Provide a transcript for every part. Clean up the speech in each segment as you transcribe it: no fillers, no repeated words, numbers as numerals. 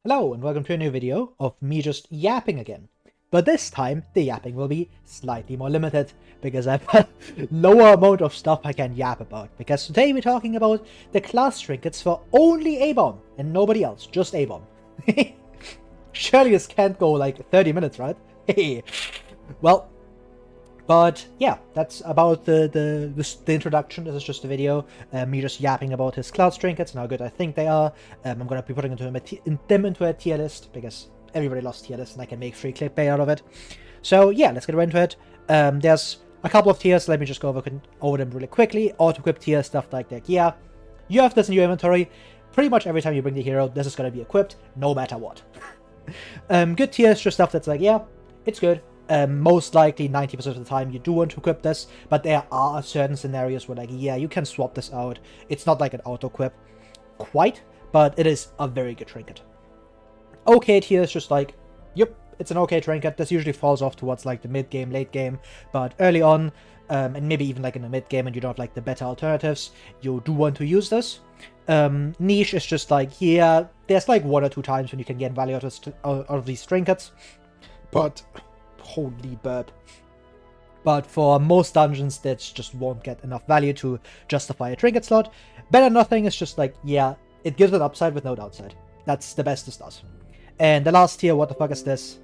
Hello and welcome to a new video of me just yapping again. But this time, the yapping will be slightly more limited, because I have a lower amount of stuff I can yap about. Because today we're talking about the class trinkets for only A-bomb, and nobody else, just A-bomb. Surely this can't go like 30 minutes, right? Well, but yeah, that's about the introduction. This is just a video, me just yapping about his class trinkets and how good I think they are. I'm gonna be putting them into a tier list because everybody loves tier lists and I can make free clickbait out of it. So yeah, let's get right into it. There's a couple of tiers. Let me just go over them really quickly. Auto-equip tier, stuff like that. Yeah, you have this in your inventory. Pretty much every time you bring the hero, this is gonna be equipped, no matter what. Good tiers, just stuff that's like, yeah, it's good. Most likely 90% of the time you do want to equip this, but there are certain scenarios where like, yeah, you can swap this out. It's not like an auto-equip quite, but it is a very good trinket. Okay tier is just like, yep, it's an okay trinket. This usually falls off towards like the mid-game, late game, but early on, and maybe even like in the mid-game and you don't have like the better alternatives, you do want to use this. Niche is just like, yeah, there's like 1 or 2 times when you can get value out of these trinkets, but holy burp. But for most dungeons, that just won't get enough value to justify a trinket slot. Better Nothing is just like, yeah, it gives an upside with no downside. That's the best this does. And the last tier, what the fuck is this?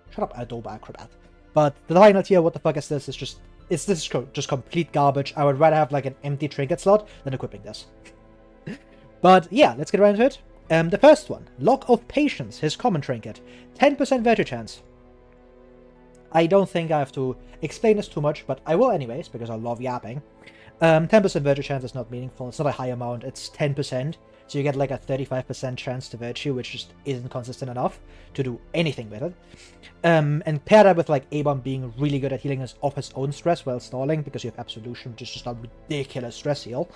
Shut up, Adobe Acrobat. But the final tier, what the fuck is this, is just, this is just complete garbage. I would rather have like an empty trinket slot than equipping this. But yeah, let's get right into it. The first one, Lock of Patience, his common trinket. 10% virtue chance. I don't think I have to explain this too much, but I will anyways, because I love yapping. 10% virtue chance is not meaningful. It's not a high amount. It's 10%. So you get like a 35% chance to virtue, which just isn't consistent enough to do anything with it. And pair that with like A-bomb being really good at healing off his own stress while stalling, because you have Absolution, which is just a ridiculous stress heal.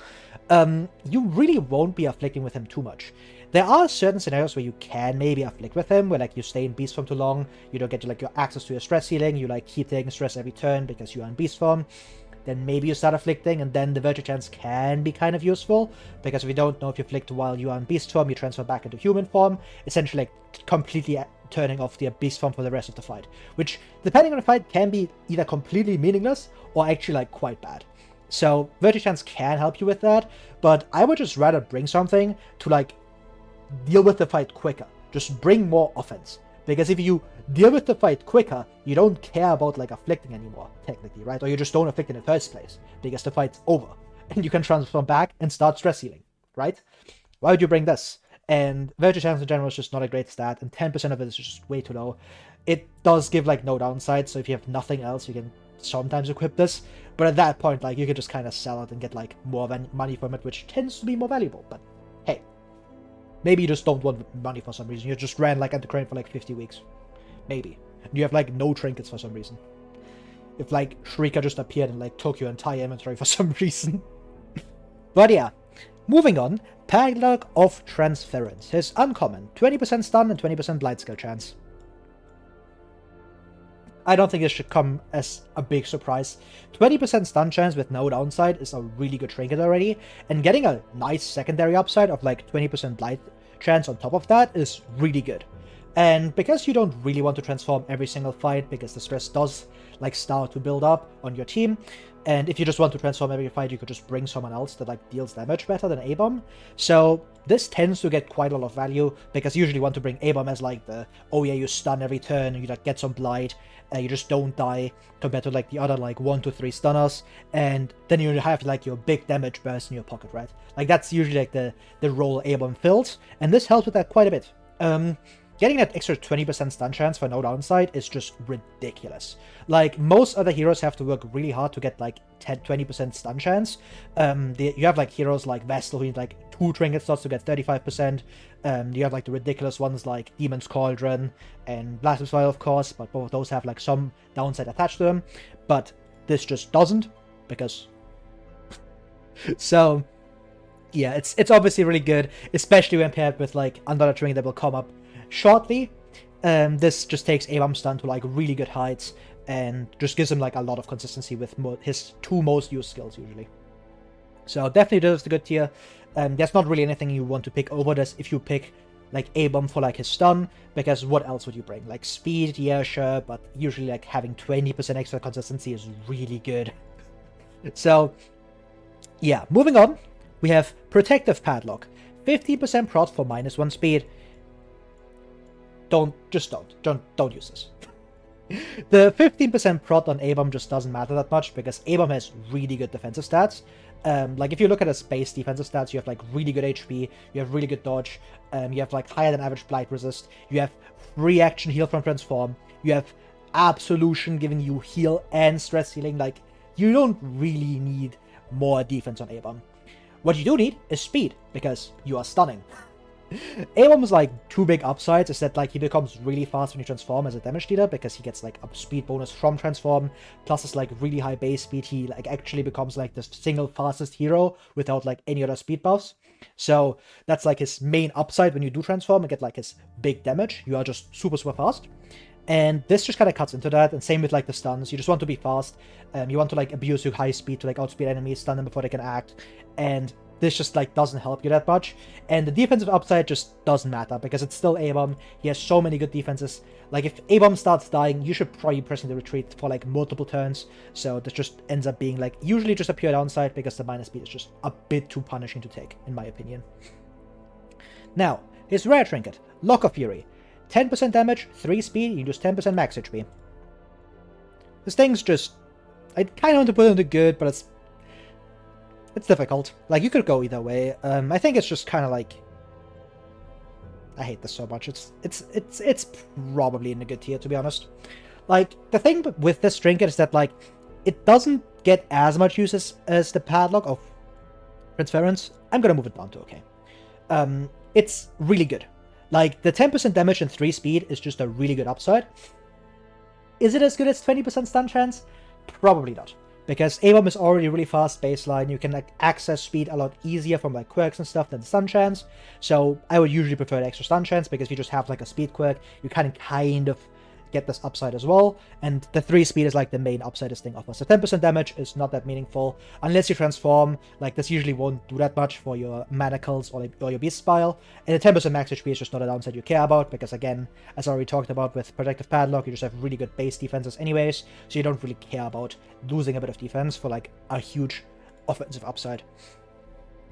You really won't be afflicting with him too much. There are certain scenarios where you can maybe afflict with him, where like you stay in beast form too long, you don't get to like your access to your stress healing, you like keep taking stress every turn because you are in beast form. Then maybe you start afflicting, and then the virtue chance can be kind of useful, because if you don't know, if you afflict while you are in beast form, you transfer back into human form, essentially like completely turning off the beast form for the rest of the fight, which, depending on the fight, can be either completely meaningless or actually like quite bad. So virtue chance can help you with that, but I would just rather bring something to like deal with the fight quicker. Just bring more offense. Because if you deal with the fight quicker, you don't care about like afflicting anymore, technically, right? Or you just don't afflict in the first place, because the fight's over. And you can transform back and start stress healing, right? Why would you bring this? And virtue chance in general is just not a great stat, and 10% of it is just way too low. It does give like no downside, so if you have nothing else, you can sometimes equip this. But at that point, like, you can just kind of sell it and get like more money from it, which tends to be more valuable. But hey, maybe you just don't want money for some reason. You just ran like Anti-Crane for like 50 weeks. Maybe. And you have like no trinkets for some reason. If like Shrieker just appeared and like took your entire inventory for some reason. But yeah. Moving on. Padlock of Transference. His uncommon. 20% stun and 20% blight skill chance. I don't think this should come as a big surprise. 20% stun chance with no downside is a really good trinket already, and getting a nice secondary upside of like 20% blight chance on top of that is really good. And because you don't really want to transform every single fight, because the stress does like start to build up on your team, and if you just want to transform every fight, you could just bring someone else that like deals damage better than A-bomb. So this tends to get quite a lot of value, because you usually want to bring A-bomb as like the, oh yeah, you stun every turn, and you like get some blight, you just don't die, compared to like the other like 1 to 3 stunners, and then you have like your big damage burst in your pocket, right? Like that's usually like the role A-bomb fills, and this helps with that quite a bit. Getting that extra 20% stun chance for no downside is just ridiculous. Like, most other heroes have to work really hard to get like 20% stun chance. You have like heroes like Vestal who need like 2 trinket slots to get 35%. You have like the ridiculous ones like Demon's Cauldron and Blasphemous Fire, of course, but both of those have like some downside attached to them. But this just doesn't, because... So, yeah, it's obviously really good, especially when paired with like another trinket that will come up shortly. This just takes A-bomb stun to like really good heights and just gives him like a lot of consistency with his 2 most used skills usually. So definitely this is the good tier. There's not really anything you want to pick over this if you pick like A-bomb for like his stun, because what else would you bring? Like speed, yeah, sure, but usually like having 20% extra consistency is really good. So yeah, moving on, we have Protective Padlock, 50% prot for -1 speed. Don't use this. The 15% prot on A-bomb just doesn't matter that much, because A-bomb has really good defensive stats. Like, if you look at his base defensive stats, you have, like, really good HP, you have really good dodge, you have, like, higher than average blight resist, you have free action heal from transform, you have absolution giving you heal and stress healing. Like, you don't really need more defense on A-bomb. What you do need is speed, because you are stunning. A-bomb's like two big upsides is that like he becomes really fast when you transform as a damage dealer, because he gets like a speed bonus from transform, plus his like really high base speed. He like actually becomes like the single fastest hero without like any other speed buffs. So that's like his main upside when you do transform and get like his big damage. You are just super fast. And this just kind of cuts into that, and same with like the stuns. You just want to be fast. You want to like abuse your high speed to like outspeed enemies, stun them before they can act, and this just like doesn't help you that much. And the defensive upside just doesn't matter, because it's still A-bomb. He has so many good defenses. Like if A-bomb starts dying, you should probably press the retreat for like multiple turns. So this just ends up being like usually just a pure downside, because the minus speed is just a bit too punishing to take, in my opinion. Now, his rare trinket, Lock of Fury. 10% damage, 3 speed, you use 10% max HP. This thing's just... I kind of want to put it into good, but it's difficult. Like, you could go either way. I think it's just kind of like... I hate this so much. It's probably in the good tier, to be honest. Like, the thing with this trinket is that, like, it doesn't get as much use as the Padlock of Transference. I'm gonna move it down to okay. It's really good. Like, the 10% damage and 3 speed is just a really good upside. Is it as good as 20% stun chance? Probably not. Because A-bomb is already really fast baseline, you can like access speed a lot easier from like quirks and stuff than stun chance. So I would usually prefer the extra stun chance, because you just have like a speed quirk, you kind of get this upside as well. And the 3 speed is like the main upside this thing offers. So 10% damage is not that meaningful unless you transform. Like, this usually won't do that much for your manacles or your beast spile. And the 10% max HP is just not a downside you care about, because again, as I already talked about with Protective Padlock, you just have really good base defenses anyways, so you don't really care about losing a bit of defense for like a huge offensive upside.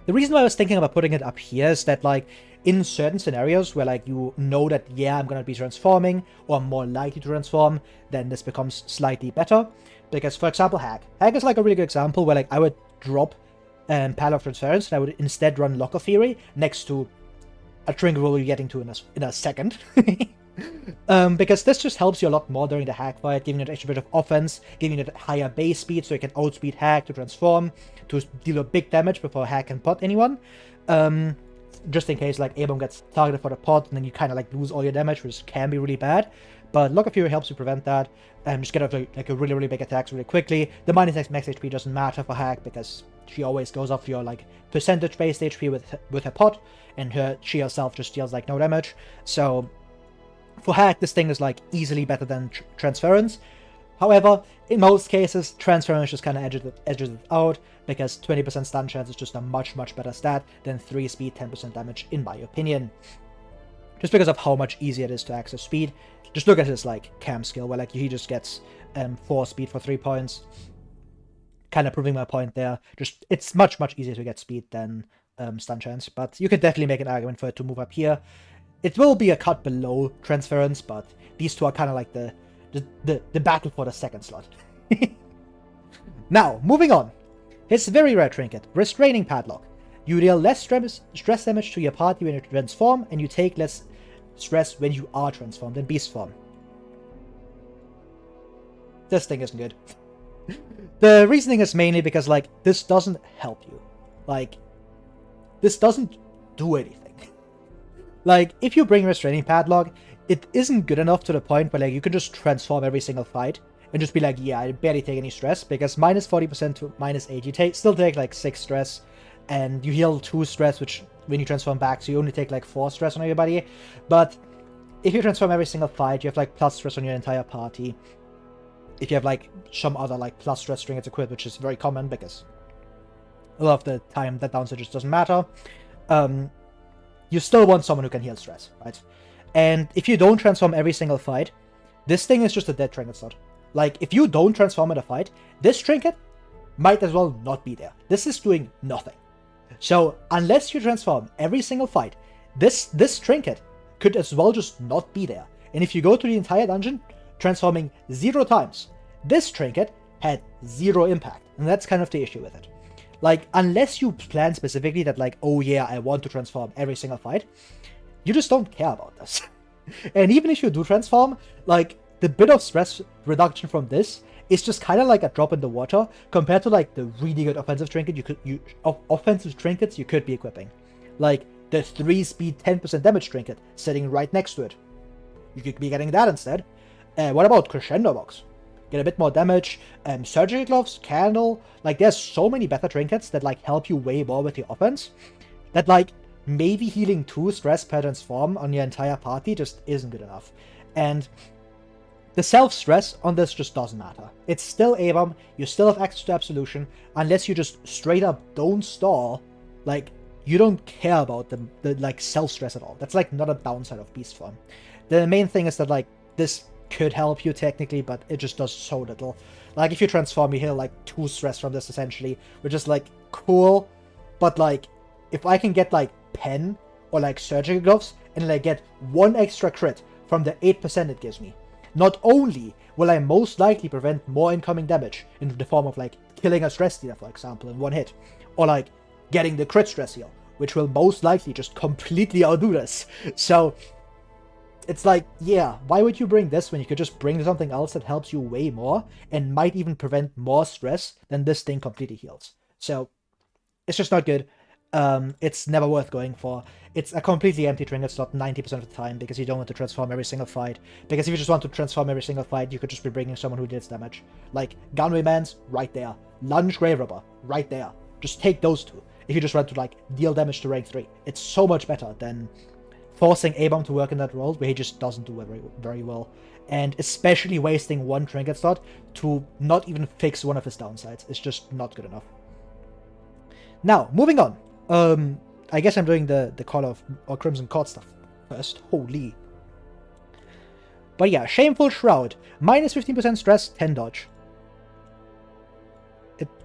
The reason why I was thinking about putting it up here is that, like, in certain scenarios where, like, you know that, yeah, I'm gonna be transforming, or I'm more likely to transform, then this becomes slightly better. Because, for example, Hack. Hack is, like, a really good example where, like, I would drop Padlock Transference, and I would instead run Lock of Fury next to a trinket we'll be getting to in a second. Because this just helps you a lot more during the Hack fight, giving it an extra bit of offense, giving it higher base speed so you can outspeed Hack to transform, to deal a big damage before Hack can pot anyone. Just in case like A-bomb gets targeted for the pot, and then you kind of like lose all your damage, which can be really bad. But Lock of Fury helps you prevent that, and just get off like a really big attacks really quickly. The minus max HP doesn't matter for Hack, because she always goes off your like percentage based HP with her pot, and she herself just deals like no damage. So for Hack, this thing is like easily better than Transference. However, in most cases, Transference just kind of edges it out, because 20% stun chance is just a much better stat than 3 speed, 10% damage, in my opinion. Just because of how much easier it is to access speed. Just look at his like cam skill, where like he just gets 4 speed for 3 points. Kind of proving my point there. Just, it's much easier to get speed than stun chance, but you could definitely make an argument for it to move up here. It will be a cut below Transference, but these two are kind of like the battle for the second slot. Now, moving on. His very rare trinket, Restraining Padlock. You deal less stress damage to your party when you transform, and you take less stress when you are transformed in beast form. This thing isn't good. The reasoning is mainly because, like, this doesn't help you. Like, this doesn't do anything. Like, if you bring Restraining Padlock, it isn't good enough to the point where, like, you can just transform every single fight and just be like, yeah, I barely take any stress, because minus 40% to minus 8, you still take, like, 6 stress, and you heal 2 stress, which, when you transform back, so you only take, like, 4 stress on everybody. But if you transform every single fight, you have, like, plus stress on your entire party. If you have, like, some other, like, plus stress trinkets equipped, which is very common, because a lot of the time that downside just doesn't matter. you still want someone who can heal stress, right? And if you don't transform every single fight, this thing is just a dead trinket slot. Like, if you don't transform in a fight, this trinket might as well not be there. This is doing nothing. So, unless you transform every single fight, this trinket could as well just not be there. And if you go to the entire dungeon, transforming 0 times, this trinket had 0 impact. And that's kind of the issue with it. Like, unless you plan specifically that, like, oh yeah, I want to transform every single fight, you just don't care about this. And even if you do transform, like, the bit of stress reduction from this is just kind of like a drop in the water compared to, like, the really good offensive trinket offensive trinkets you could be equipping. Like, the 3-speed 10% damage trinket sitting right next to it. You could be getting that instead. What about Crescendo Box? Get a bit more damage. Surgical Gloves, Candle. Like, there's so many better trinkets that, like, help you way more with your offense. That, like, maybe healing 2 stress per transform on your entire party just isn't good enough. And the self-stress on this just doesn't matter. It's still A-bomb, you still have access to Absolution, unless you just straight up don't stall, like, you don't care about the like, self-stress at all. That's, like, not a downside of Beast Form. The main thing is that, like, this could help you technically, but it just does so little. Like, if you transform, you heal, like, 2 stress from this, essentially, which is, like, cool, but, like, if I can get, like, Pen or, like, Surgical Gloves, and, like, get 1 extra crit from the 8% it gives me, not only will I most likely prevent more incoming damage in the form of, like, killing a stress dealer, for example, in 1 hit, or, like, getting the crit stress heal, which will most likely just completely outdo this. So, it's like, yeah, why would you bring this when you could just bring something else that helps you way more and might even prevent more stress than this thing completely heals? So, it's just not good. It's never worth going for. It's a completely empty trinket slot 90% of the time because you don't want to transform every single fight. Because if you just want to transform every single fight, you could just be bringing someone who deals damage. Like, Gunway Man's right there. Lunge Grave Robber, right there. Just take those 2. If you just want to, like, deal damage to rank 3. It's so much better than forcing A-Bomb to work in that role where he just doesn't do it very, very well. And especially wasting 1 trinket slot to not even fix one of his downsides. It's just not good enough. Now, moving on. I guess I'm doing the Call of or Crimson Court stuff first. Holy. But yeah, Shameful Shroud. Minus 15% stress, 10 dodge.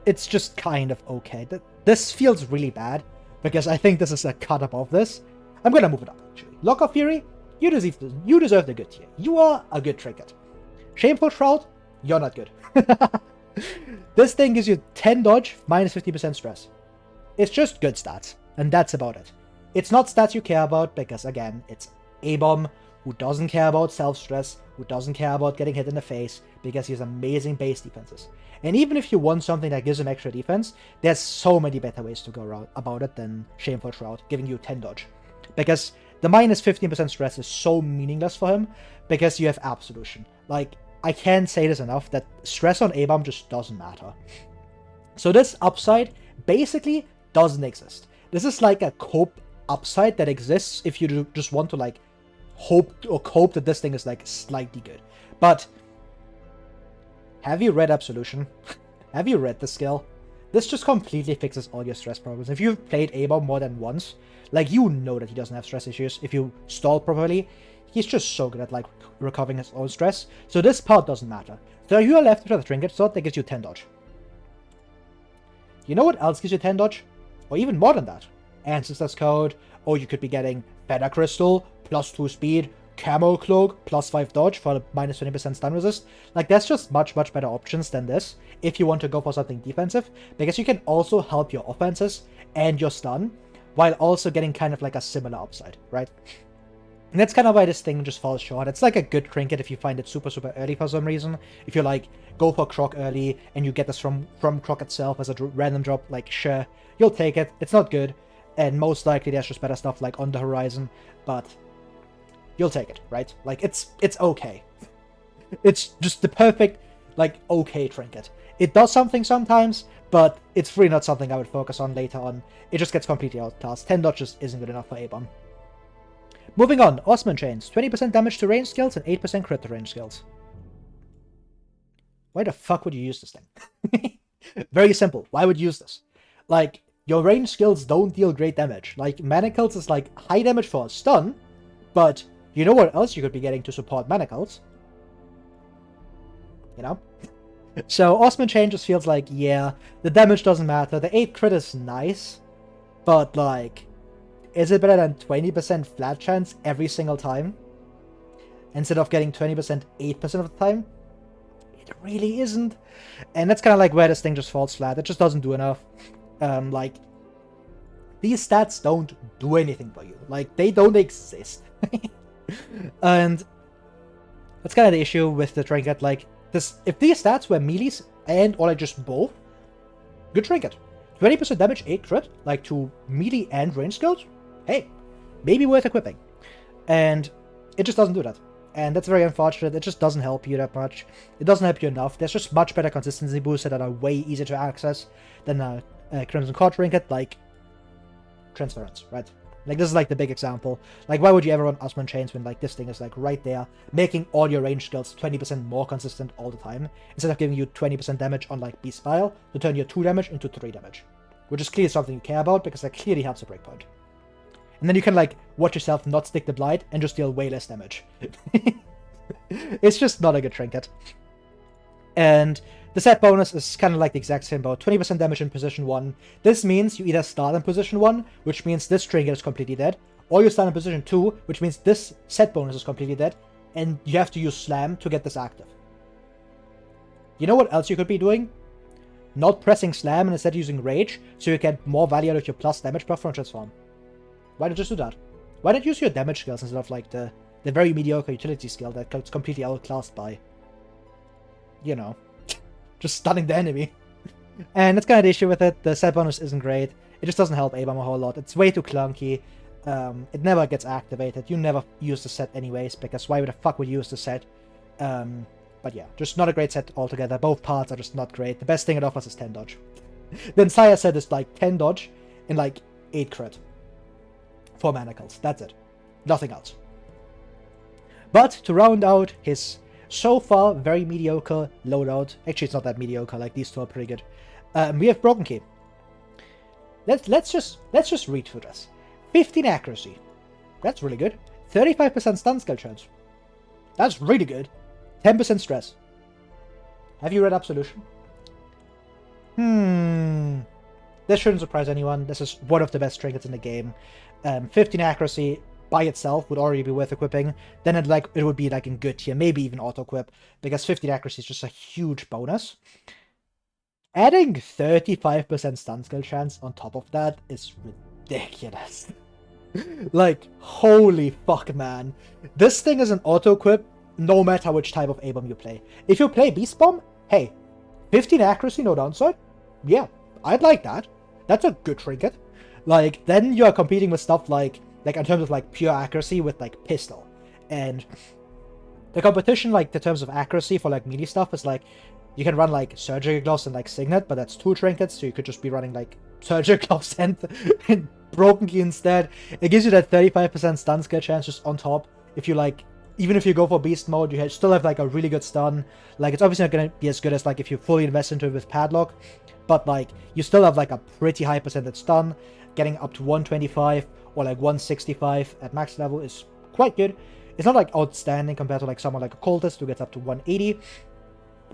It's just kind of okay. This feels really bad because I think this is a cut above this. I'm gonna move it up, actually. Lock of Fury, you deserve the good tier. You are a good trinket. Shameful Shroud, you're not good. This thing gives you 10 dodge, minus 50% stress. It's just good stats, and that's about it. It's not stats you care about, because again, it's A-Bomb, who doesn't care about self-stress, who doesn't care about getting hit in the face, because he has amazing base defenses. And even if you want something that gives him extra defense, there's so many better ways to go around about it than Shameful Shroud, giving you 10 dodge. Because the minus 15% stress is so meaningless for him, because you have Absolution. Like, I can't say this enough, that stress on A-Bomb just doesn't matter. So this upside basically doesn't exist. This is like a cope upside that exists if you just want to, like, hope or cope that this thing is, like, slightly good. But have you read Absolution? Have you read the skill? This just completely fixes all your stress problems. If you've played A-Bomb more than once, like, you know that he doesn't have stress issues. If you stall properly, he's just so good at, like, recovering his own stress. So this part doesn't matter. So you are left with a trinket slot that gives you 10 dodge. You know what else gives you 10 dodge? Or even more than that. Ancestor's Code, or you could be getting Feather Crystal, plus 2 speed, Camo Cloak, plus 5 dodge for minus 20% stun resist. Like, there's just much better options than this if you want to go for something defensive, because you can also help your offenses and your stun, while also getting kind of like a similar upside, right? And that's kind of why this thing just falls short. It's like a good trinket if you find it super early for some reason. If you, like, go for Croc early and you get this from Croc itself as a random drop, like, sure, you'll take it. It's not good, and most likely there's just better stuff, like, on the horizon, but you'll take it, right? Like, it's okay. It's just the perfect, like, okay trinket. It does something sometimes, but it's really not something I would focus on later on. It just gets completely outclassed. 10 dodge just isn't good enough for A-Bomb. Moving on, Osman Chains. 20% damage to range skills and 8% crit to range skills. Why the fuck would you use this thing? Very simple. Why would you use this? Like, your range skills don't deal great damage. Like, Manacles is like high damage for a stun, but you know what else you could be getting to support Manacles? You know? So Osman Chain just feels like, yeah, the damage doesn't matter. The 8 crit is nice, but like, is it better than 20% flat chance every single time? Instead of getting 20% 8% of the time? It really isn't. And that's kind of like where this thing just falls flat. It just doesn't do enough. Like, these stats don't do anything for you. Like, they don't exist. And that's kind of the issue with the Trinket. Like, this, if these stats were melees and or like just both, good Trinket. 20% damage, 8 crit, like to melee and range skills, hey, maybe worth equipping. And it just doesn't do that. And that's very unfortunate. It just doesn't help you that much. It doesn't help you enough. There's just much better consistency boosts that are way easier to access than a Crimson Cord Trinket, like Transference, right? Like, this is like the big example. Like, why would you ever run Osman Chains when like this thing is like right there, making all your range skills 20% more consistent all the time, instead of giving you 20% damage on like Beast Spile to turn your 2 damage into 3 damage. Which is clearly something you care about, because that clearly helps the breakpoint. And then you can like watch yourself not stick the Blight and just deal way less damage. It's just not a good trinket. And the set bonus is kind of like the exact same boat. 20% damage in position 1. This means you either start in position 1, which means this trinket is completely dead, or you start in position 2, which means this set bonus is completely dead, and you have to use Slam to get this active. You know what else you could be doing? Not pressing Slam and instead using Rage, so you get more value out of your plus damage buff from Transform. Why not just do that? Why not use your damage skills instead of like the very mediocre utility skill that gets completely outclassed by, you know, just stunning the enemy? And that's kind of the issue with it. The set bonus isn't great. It just doesn't help ABAM a whole lot. It's way too clunky. It never gets activated. You never use the set anyways, because why the fuck would you use the set? But yeah, just not a great set altogether. Both parts are just not great. The best thing it offers is 10 dodge. The entire set is like 10 dodge and like 8 crit. 4 manacles. That's it. Nothing else. But to round out his so far very mediocre loadout, actually it's not that mediocre, like these two are pretty good, we have Broken Key. Let's just read through this. 15 accuracy. That's really good. 35% stun skill chance. That's really good. 10% stress. Have you read Absolution? This shouldn't surprise anyone. This is one of the best trinkets in the game. 15 accuracy by itself would already be worth equipping. Then it would be like in good tier, maybe even auto equip, because 15 accuracy is just a huge bonus. Adding 35% stun skill chance on top of that is ridiculous. Like, holy fuck, man. This thing is an auto equip no matter which type of A-bomb you play. If you play Beast Bomb, hey, 15 accuracy, no downside? Yeah, I'd like that. That's a good trinket. Like, then you're competing with stuff like in terms of like pure accuracy with like Pistol. And the competition, like, in terms of accuracy for like melee stuff is like, you can run like Surgical Gloves and like Signet, but that's 2 trinkets, so you could just be running like Surgical Gloves and Broken Key instead. It gives you that 35% stun skill chance just on top. If you like, even if you go for Beast mode, you still have like a really good stun. Like, it's obviously not going to be as good as like if you fully invest into it with Padlock, but like you still have like a pretty high percentage stun. Getting up to 125 or like 165 at max level is quite good. It's not like outstanding compared to like someone like a Cultist who gets up to 180,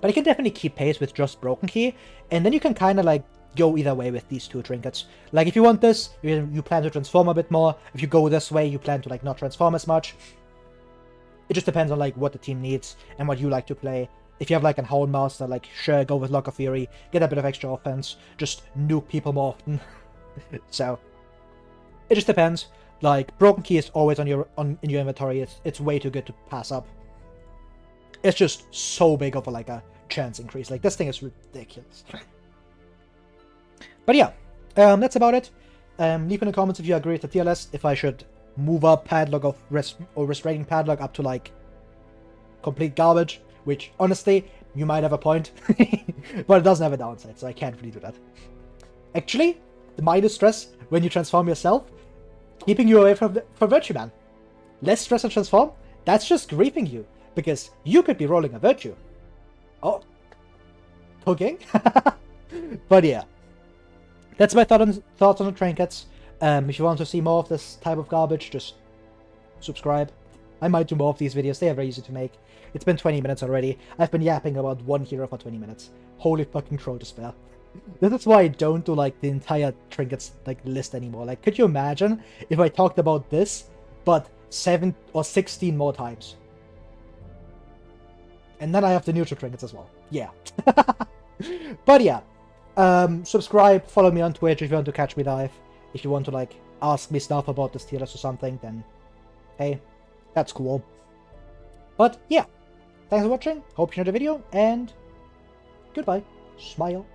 but you can definitely keep pace with just Broken Key, and then you can kind of like go either way with these two trinkets. Like, if you want this, you plan to transform a bit more. If you go this way, you plan to like not transform as much. It just depends on like what the team needs and what you like to play. If you have like an Houndmaster, like sure, go with Lock of Fury, get a bit of extra offense, just nuke people more often. So it just depends. Like, Broken Key is always in your inventory. It's way too good to pass up. It's just so big of a like a chance increase. Like, this thing is ridiculous. But yeah, that's about it. Leave in the comments if you agree with the tier list, if I should move up Padlock or Restraining Padlock up to like complete garbage, which honestly you might have a point. But it doesn't have a downside, so I can't really do that. Actually, the minus stress when you transform yourself, keeping you away from Virtue Man. Less stress on transform, that's just griefing you, because you could be rolling a Virtue. Oh. Okay. But yeah. that's my thoughts on the trinkets. If you want to see more of this type of garbage, just subscribe. I might do more of these videos. They are very easy to make. It's been 20 minutes already. I've been yapping about one hero for 20 minutes. Holy fucking troll to spare. This is why I don't do like the entire trinkets like list anymore. Like, could you imagine if I talked about this, but 7 or 16 more times? And then I have the neutral trinkets as well. Yeah. But yeah. Subscribe, follow me on Twitch if you want to catch me live. If you want to like ask me stuff about the Steelers or something, then hey, that's cool. But yeah, thanks for watching, hope you enjoyed the video, and goodbye. Smile.